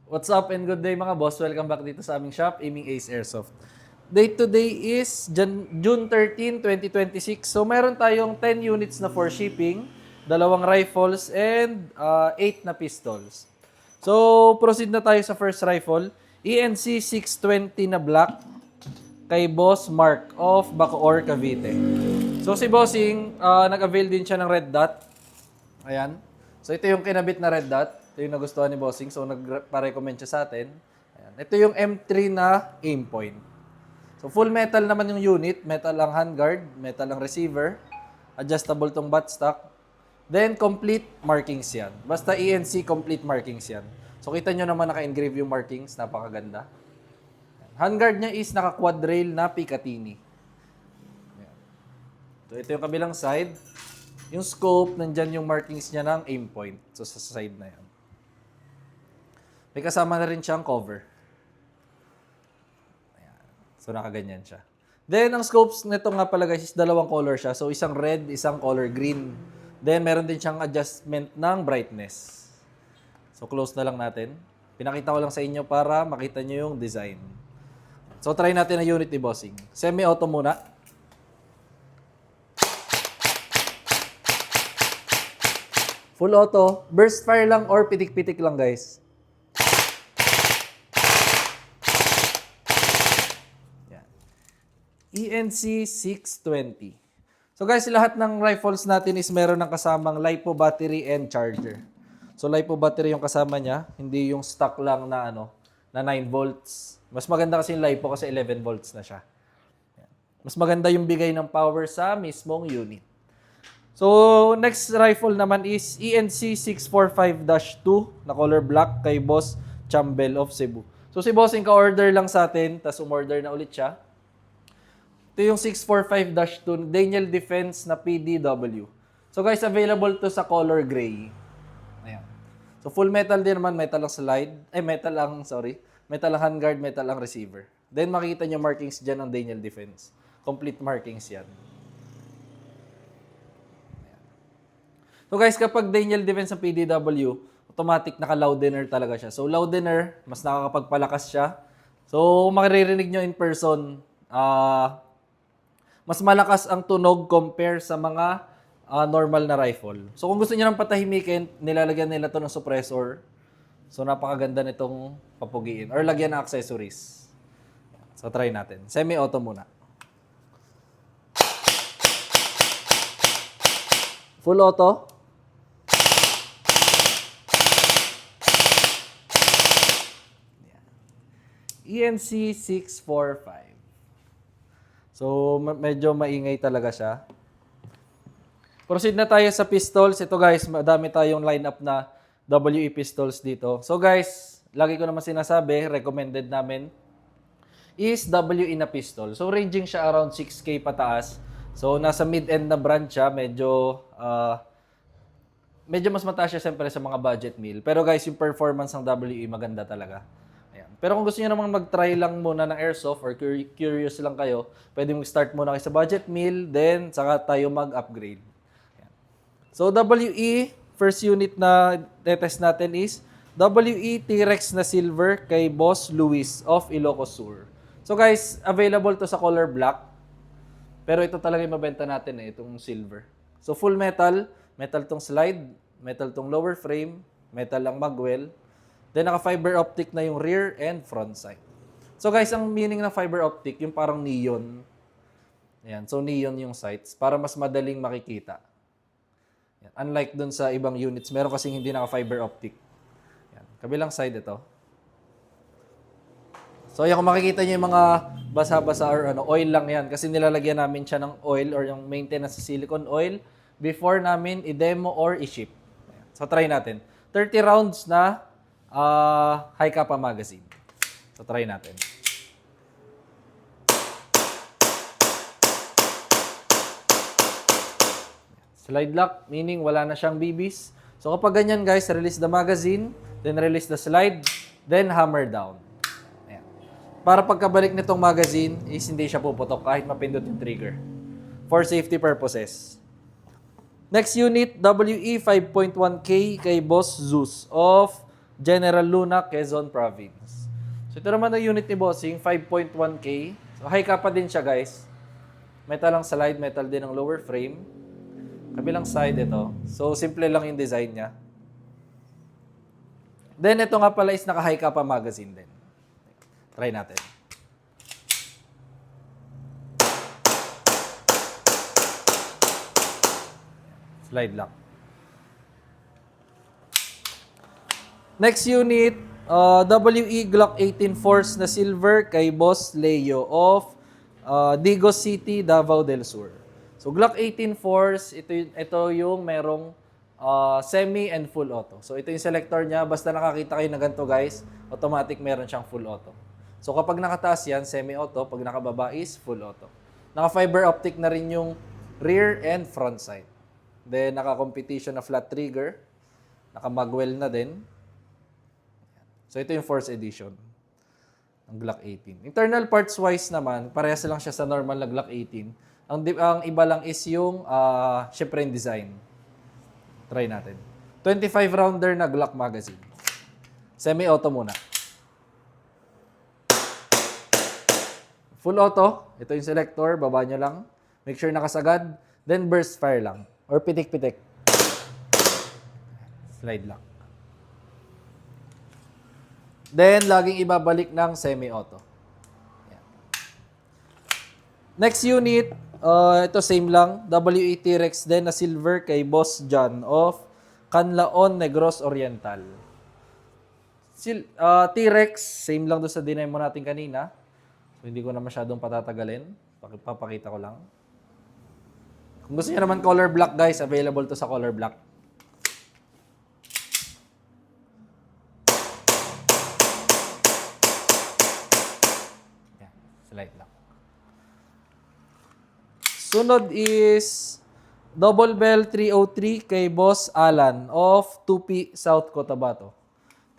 What's up and good day mga boss? Welcome back dito sa aming shop, Aiming Ace Airsoft. Date today is June 13, 2026. So meron tayong 10 units na for shipping, dalawang rifles, and 8 na pistols. So proceed na tayo sa first rifle. ENC 620 na black kay Boss Mark of Bacoor, Cavite. So si Bossing, nag-avail din siya ng red dot. Ayan. So ito yung kinabit na red dot. Ito yung nagustuhan ni Bossing. So nagpa-recommend siya sa atin. Ayan. Ito yung M3 na aim point. So full metal naman yung unit. Metal ang handguard. Metal ang receiver. Adjustable tong buttstock. Then complete markings yan. Basta ENC complete markings yan. So kita nyo naman naka-engrave yung markings. Napakaganda. Handguard niya is naka-quad rail na Picatinny. Ayan. So ito yung kabilang side. Yung scope, nandyan yung markings niya ng aim point. So, sa side na yan. May kasama na rin siyang cover. Ayan. So, nakaganyan siya. Then, ang scopes nito nga pala guys is dalawang color siya. So, isang red, isang color green. Then, meron din siyang adjustment ng brightness. So, close na lang natin. Pinakita ko lang sa inyo para makita nyo yung design. So, try natin ang unit ni Bossing. Semi-auto muna. Full auto, burst fire lang or pitik-pitik lang guys. Yan. ENC 620. So guys, lahat ng rifles natin is meron ng kasamang LiPo battery and charger. So LiPo battery yung kasama niya, hindi yung stock lang na na 9 volts. Mas maganda kasi yung LiPo kasi 11 volts na siya. Yan. Mas maganda yung bigay ng power sa mismong unit. So, next rifle naman is ENC 645-2 na color black kay Boss Chambel of Cebu. So, si Boss yung ka-order lang sa atin, tapos umorder na ulit siya. Ito yung 645-2 Daniel Defense na PDW. So, guys, available to sa color gray. Ayan. So, full metal din naman, metal ang slide. Metal ang handguard, metal ang receiver. Then, makikita nyo markings dyan ng Daniel Defense. Complete markings yan. So guys, kapag Daniel Defense sa PDW, automatic naka-loudener talaga siya. So loudener, mas nakakapagpalakas siya. So mariririnig nyo in person, mas malakas ang tunog compare sa mga normal na rifle. So kung gusto niyo nang patahimikin, nilalagyan nila to ng suppressor. So napakaganda nitong papugiin. Or lagyan ng accessories. So try natin. Semi-auto muna. Full auto. ENC 645. So, medyo maingay talaga siya. Proceed na tayo sa pistols. Ito guys, madami tayong lineup na WE pistols dito. So guys, lagi ko naman sinasabi, recommended namin is WE na pistol. So ranging siya around 6K pataas. So nasa mid-end na brand siya, medyo mas mataas siya siyempre sa mga budget meal. Pero guys, yung performance ng WE maganda talaga. Ayan. Pero kung gusto niyo namang mag-try lang muna ng airsoft or curious lang kayo, pwede mag-start muna kayo sa budget meal, then saka tayo mag-upgrade. Ayan. So WE, first unit na test natin is WE T-Rex na silver kay Boss Luis of Ilocos Sur. So guys, available to sa color black. Pero ito talaga yung mabenta natin itong silver. So full metal, metal tong slide, metal tong lower frame, metal ang magwell. Then naka-fiber optic na yung rear and front sight. So guys, ang meaning ng fiber optic, yung parang neon. Ayan, so neon yung sights para mas madaling makikita. Ayan. Unlike dun sa ibang units, meron kasing hindi naka-fiber optic. Ayan. Kabilang side ito. So ayan, kung makikita nyo yung mga basa-basa or oil lang yan kasi nilalagyan namin siya ng oil or yung maintenance sa silicone oil before namin i-demo or i-ship. Ayan. So try natin. 30 rounds na high kappa magazine. So try natin. Slide lock, meaning wala na siyang BBs. So kapag ganyan guys, release the magazine, then release the slide, then hammer down. Ayan. Para pagkabalik nitong magazine is hindi siya puputok kahit mapindot yung trigger. For safety purposes. Next unit, WE 5.1K kay Boss Zeus of General Luna, Quezon Province. So ito naman ang unit ni Bossing, 5.1K. So high cap pa din siya guys. Metal ang slide, metal din ang lower frame. Kabilang side ito. So simple lang yung design niya. Then ito nga pala is naka-high cap pa magazine din. Try natin. Slide lang. Next unit, WE Glock 18 Force na silver kay Boss Leo of Digos City, Davao del Sur. So Glock 18 Force, ito yung merong semi and full auto. So ito yung selector niya, basta nakakita kayo na ganito guys, automatic meron siyang full auto. So kapag nakataas yan, semi-auto, pag nakababa is full auto. Naka-fiber optic na rin yung rear and front sight. Then naka-competition na flat trigger, naka-magwell na din. So ito yung Force Edition ng Glock 18. Internal parts wise naman, parehas lang siya sa normal na Glock 18. Ang iba lang is yung syempre yung design. Try natin. 25 rounder na Glock magazine. Semi-auto muna. Full auto, ito yung selector, baba nyo lang. Make sure nakasagad. Then burst fire lang. Or pitik-pitik. Slide lang. Then, laging ibabalik ng semi-auto. Next unit, ito same lang. WE T-Rex din na silver kay Boss John of Canlaon, Negros Oriental. T-Rex, same lang doon sa dinemo natin kanina. So, hindi ko na masyadong patatagalin. Papakita ko lang. Kung gusto niyo naman color black guys, available to sa color black. Slide lang. Sunod is Double Bell 303 kay Boss Alan of 2P South Cotabato.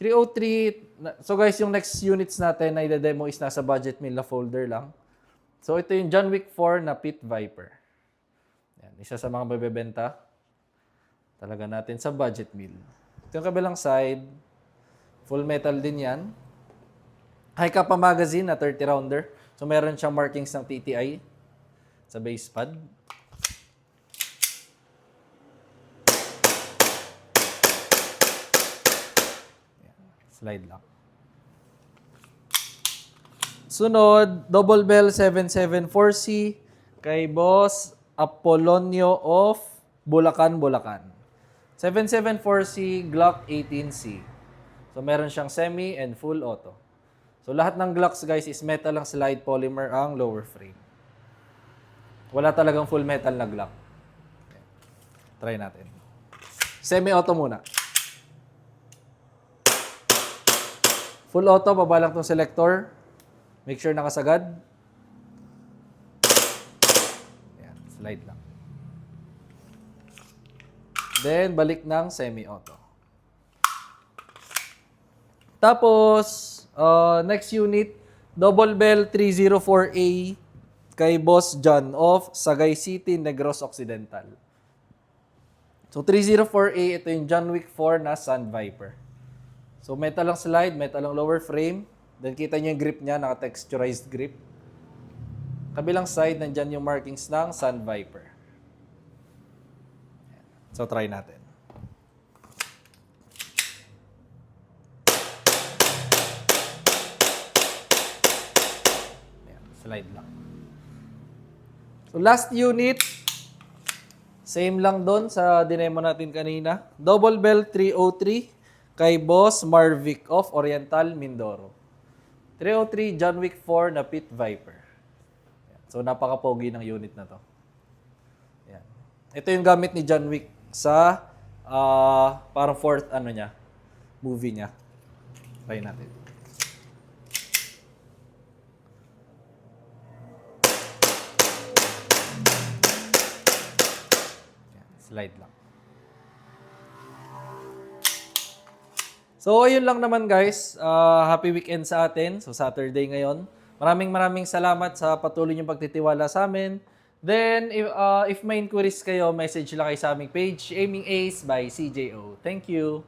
303, so guys, yung next units natin na i-demo is nasa budget meal na folder lang. So ito yung John Wick 4 na Pit Viper. Yan, isa sa mga mabebenta talaga natin sa budget meal. Ito yung kabilang side, full metal din yan. High Kappa magazine na 30 rounder. So, meron siyang markings ng TTI sa base pad. Slide lang. Sunod, Double Bell 774C kay Boss Apolonio of Bulacan, Bulacan. 774C Glock 18C. So, meron siyang semi and full auto. So, lahat ng Glocks, guys, is metal lang slide polymer ang lower frame. Wala talagang full metal na Glock. Okay. Try natin. Semi-auto muna. Full auto, baba lang itong selector. Make sure nakasagad. Ayan, slide lang. Then, balik ng semi-auto. Tapos, next unit, Double Bell 304A kay Boss John of Sagay City, Negros Occidental. So 304A, ito yung John Wick 4 na Sun Viper. So metal lang slide, metal lang lower frame. Then kita nyo yung grip niya, naka-texturized grip. Kabilang side, nandyan yung markings ng Sun Viper. So try natin. Slide lang. So last unit, same lang doon sa dinemo natin kanina. Double Bell 303 kay Boss Marvic of Oriental, Mindoro. 303 John Wick 4 na Pit Viper. So napaka-pogi ng unit na to. Yan. Ito yung gamit ni John Wick sa parang fourth movie niya. Try natin. Slide lang. So, ayun lang naman guys. Happy weekend sa atin. So, Saturday ngayon. Maraming salamat sa patuloy niyong pagtitiwala sa amin. Then, if may inquiries kayo, message lang kayo sa aming page, Aiming Ace by CJO. Thank you.